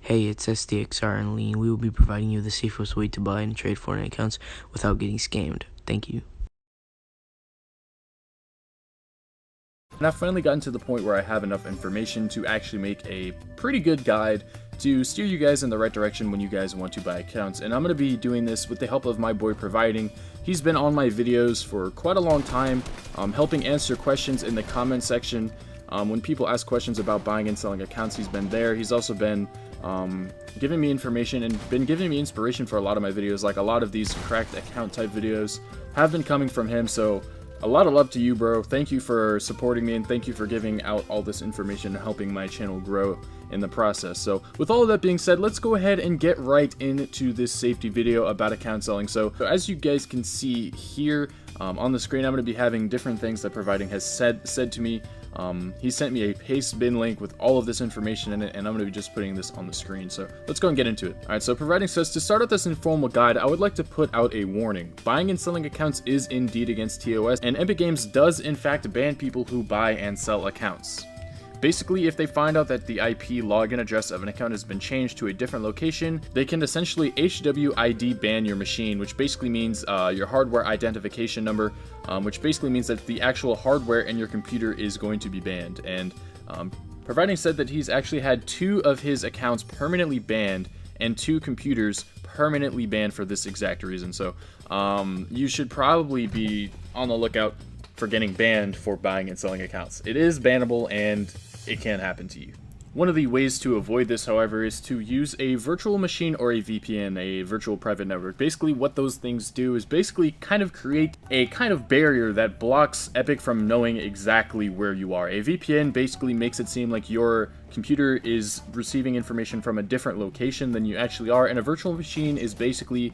Hey, it's SDXR and Lean. We will be providing you the safest way to buy and trade Fortnite accounts without getting scammed. Thank you. And I've finally gotten to the point where I have enough information to actually make a pretty good guide to steer you guys in the right direction when you guys want to buy accounts. And I'm going to be doing this with the help of my boy Providing. He's been on my videos for quite a long time, helping answer questions in the comment section. When people ask questions about buying and selling accounts, he's been there. He's also been giving me information and been giving me inspiration for a lot of my videos. Like a lot of these cracked account type videos have been coming from him, so a lot of love to you, bro. Thank you for supporting me, and thank you for giving out all this information and helping my channel grow in the process. So with all of that being said, let's go ahead and get right into this safety video about account selling. So as you guys can see here on the screen, I'm going to be having different things that Providing has said to me. He sent me a Pastebin link with all of this information in it, and I'm going to be just putting this on the screen. So let's go and get into it. Alright, so Providing says, to start out this informal guide, I would like to put out a warning. Buying and selling accounts is indeed against TOS, and Epic Games does in fact ban people who buy and sell accounts. Basically, if they find out that the IP login address of an account has been changed to a different location, they can essentially HWID ban your machine, which basically means your hardware identification number, which basically means that the actual hardware in your computer is going to be banned. And Providing said that he's actually had 2 of his accounts permanently banned and 2 computers permanently banned for this exact reason. So you should probably be on the lookout for getting banned for buying and selling accounts. It is bannable and it can happen to you. One of the ways to avoid this, however, is to use a virtual machine or a VPN, a virtual private network. Basically, what those things do is basically kind of create a kind of barrier that blocks Epic from knowing exactly where you are. A VPN basically makes it seem like your computer is receiving information from a different location than you actually are, and a virtual machine is basically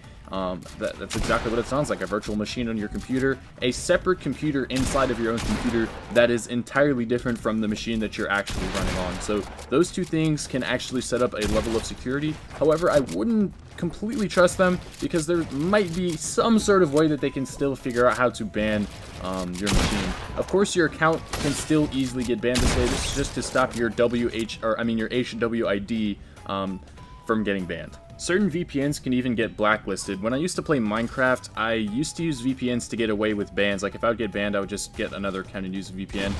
that's exactly what it sounds like, a virtual machine on your computer, a separate computer inside of your own computer that is entirely different from the machine that you're actually running on. So those 2 things can actually set up a level of security. However, I wouldn't completely trust them because there might be some sort of way that they can still figure out how to ban your machine. Of course, your account can still easily get banned this way. This is just to stop your your HWID from getting banned. Certain VPNs can even get blacklisted. When I used to play Minecraft, I used to use VPNs to get away with bans. Like if I would get banned, I would just get another account and use a VPN.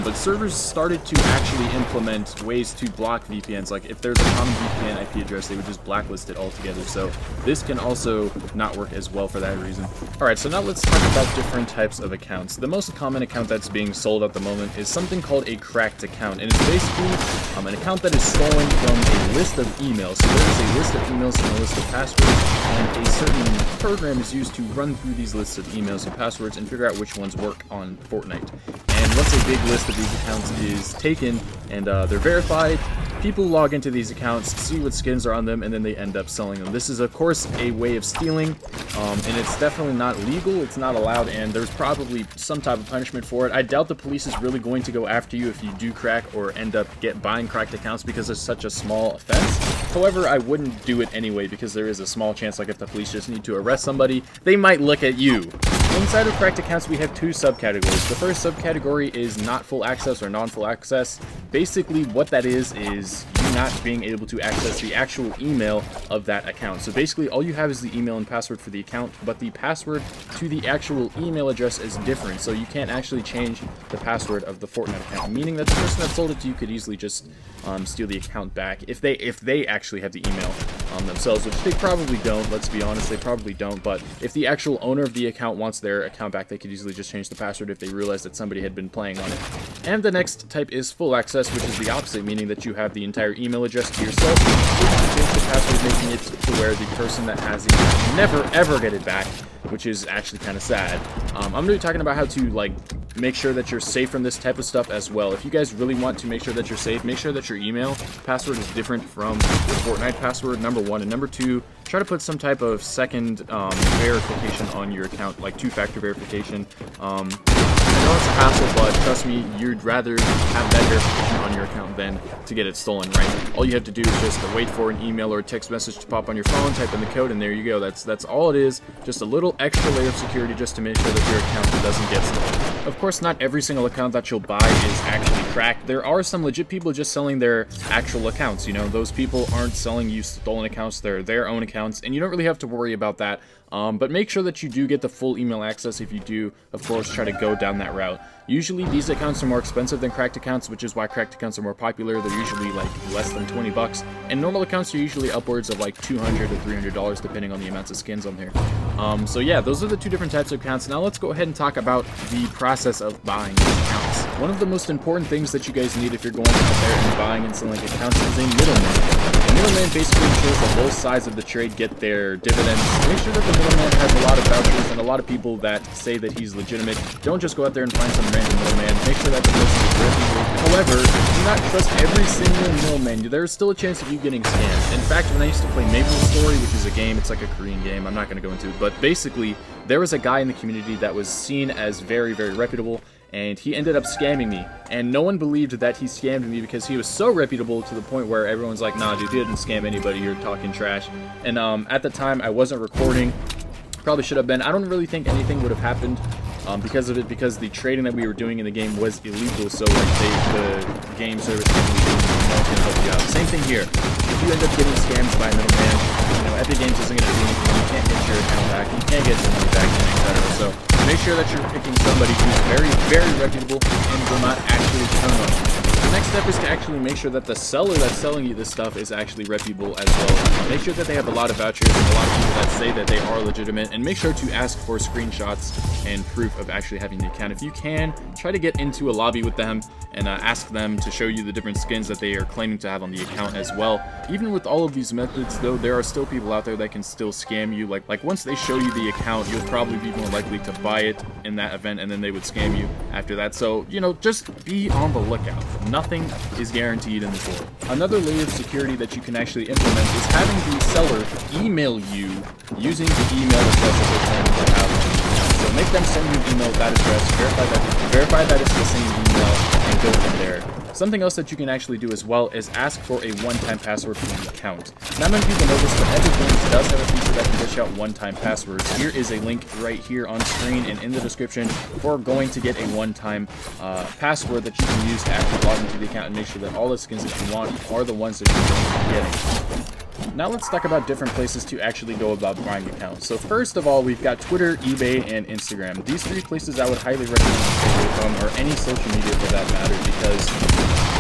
But servers started to actually implement ways to block VPNs. Like if there's a common VPN IP address, they would just blacklist it altogether. So this can also not work as well for that reason. Alright, so now let's talk about different types of accounts. The most common account that's being sold at the moment is something called a cracked account. And it's basically an account that is stolen from a list of emails. So there is a list of emails and a list of passwords, and a certain program is used to run through these lists of emails and passwords and figure out which ones work on Fortnite. And once a big list of these accounts is taken and they're verified, people log into these accounts, see what skins are on them, and then they end up selling them. This is, of course, a way of stealing, and it's definitely not legal, it's not allowed, and there's probably some type of punishment for it. I doubt the police is really going to go after you if you do crack or end up buying cracked accounts because it's such a small offense. However, I wouldn't do it anyway because there is a small chance, like if the police just need to arrest somebody, they might look at you. Inside of cracked accounts, we have 2 subcategories. The first subcategory is not full access or non-full access. Basically, what that is you not being able to access the actual email of that account. So basically, all you have is the email and password for the account, but the password to the actual email address is different. So you can't actually change the password of the Fortnite account, meaning that the person that sold it to you could easily just steal the account back if they actually have the email themselves, which they probably don't. Let's be honest, they probably don't. But if the actual owner of the account wants their account back, they could easily just change the password if they realize that somebody had been playing on it. And the next type is full access, which is the opposite, meaning that you have the entire email address to yourself. You can change the password, making it to where the person that has it can never ever get it back, which is actually kind of sad. I'm going to be talking about how to make sure that you're safe from this type of stuff as well. If you guys really want to make sure that you're safe, make sure that your email password is different from your Fortnite password, number 1, and number 2, try to put some type of second verification on your account, like 2-factor verification. I know it's a hassle, but trust me, you'd rather have that verification on your account than to get it stolen, right? All you have to do is just wait for an email or a text message to pop on your phone, type in the code, and there you go. That's all it is. Just a little extra layer of security just to make sure that your account doesn't get stolen. Of course, not every single account that you'll buy is actually cracked. There are some legit people just selling their actual accounts. You know, those people aren't selling you stolen accounts, they're their own accounts, and you don't really have to worry about that. But make sure that you do get the full email access if you do, of course, try to go down that route. Usually these accounts are more expensive than cracked accounts, which is why cracked accounts are more popular. They're usually like less than 20 bucks, and normal accounts are usually upwards of like $200 to $300 depending on the amounts of skins on here. So yeah, those are the two different types of accounts. Now let's go ahead and talk about the process of buying these accounts. One of the most important things that you guys need if you're going out there and buying and selling accounts is a middleman. The middleman basically ensures that both sides of the trade get their dividends. Make sure that the middleman has a lot of vouchers, and a lot of people that say that he's legitimate. Don't just go out there and find some random middleman. Make sure that the person is reputable. However, do not trust every single middleman. There's still a chance of you getting scammed. In fact, when I used to play Maple Story, which is a game, it's like a Korean game, I'm not going to go into it, but basically, there was a guy in the community that was seen as very, very reputable, and he ended up scamming me, and no one believed that he scammed me because he was so reputable to the point where everyone's like, nah dude, he didn't scam anybody, you're talking trash. And at the time I wasn't recording, probably should have been. I don't really think anything would have happened because of it, because the trading that we were doing in the game was illegal, so like the game service can help you out. Same thing here. If you end up getting scammed by a middleman, you know, Epic Games isn't going to do anything. You can't get your account back, you can't get your money back, etc. So make sure that you're picking somebody who's very, very reputable and will not actually turn on you. The next step is to actually make sure that the seller that's selling you this stuff is actually reputable as well. Make sure that they have a lot of vouchers and a lot of people that say that they are legitimate, and make sure to ask for screenshots and proof of actually having the account. If you can, try to get into a lobby with them and ask them to show you the different skins that they are claiming to have on the account as well. Even with all of these methods though, there are still people out there that can still scam you. Like once they show you the account, you'll probably be more likely to buy it in that event, and then they would scam you after that. So, you know, just be on the lookout. Nothing is guaranteed in this world. Another layer of security that you can actually implement is having the seller email you using the email address that they're claiming to have. So make them send you an email with that address, verify that it's the same email, and go from there. Something else that you can actually do as well is ask for a one-time password for the account. Not many people know this, but Epic Games does have a feature that can dish out one-time passwords. Here is a link right here on screen and in the description for going to get a one-time password that you can use to actually log into the account and make sure that all the skins that you want are the ones that you're going to be getting. Now let's talk about different places to actually go about buying accounts. So first of all, we've got Twitter, eBay, and Instagram. These three places I would highly recommend you stay away from, or any social media for that matter, because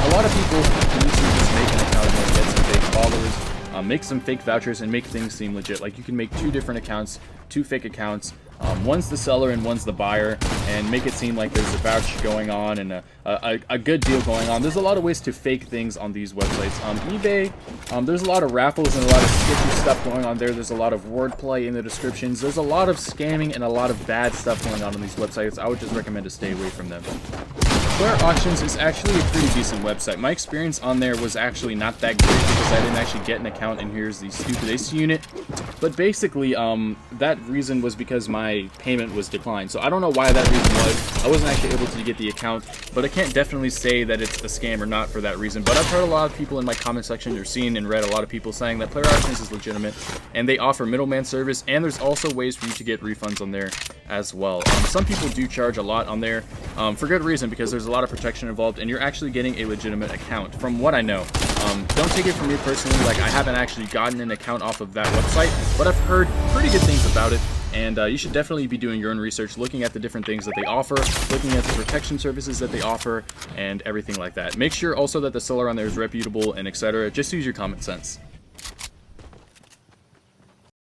a lot of people need to just make an account and get some fake followers, make some fake vouchers, and make things seem legit. Like you can make two different accounts, two fake accounts. One's the seller and one's the buyer, and make it seem like there's a voucher going on and a good deal going on. There's a lot of ways to fake things on these websites. eBay, there's a lot of raffles and a lot of sketchy stuff going on there. There's a lot of wordplay in the descriptions. There's a lot of scamming and a lot of bad stuff going on these websites. I would just recommend to stay away from them. Player Auctions is actually a pretty decent website. My experience on there was actually not that great because I didn't actually get an account, and here's the stupid AC unit. But basically, that reason was because my payment was declined. So I don't know why that reason was. I wasn't actually able to get the account, but I can't definitely say that it's a scam or not for that reason. But I've heard a lot of people in my comment section, or seen and read a lot of people saying that Player Auctions is legitimate, and they offer middleman service, and there's also ways for you to get refunds on there as well. Some people do charge a lot on there for good reason, because there's a lot of protection involved, and you're actually getting a legitimate account from what I know. Don't take it from me personally, like I haven't actually gotten an account off of that website, but I've heard pretty good things about it. And you should definitely be doing your own research, looking at the different things that they offer, looking at the protection services that they offer, and everything like that. Make sure also that the seller on there is reputable and etc. Just use your common sense.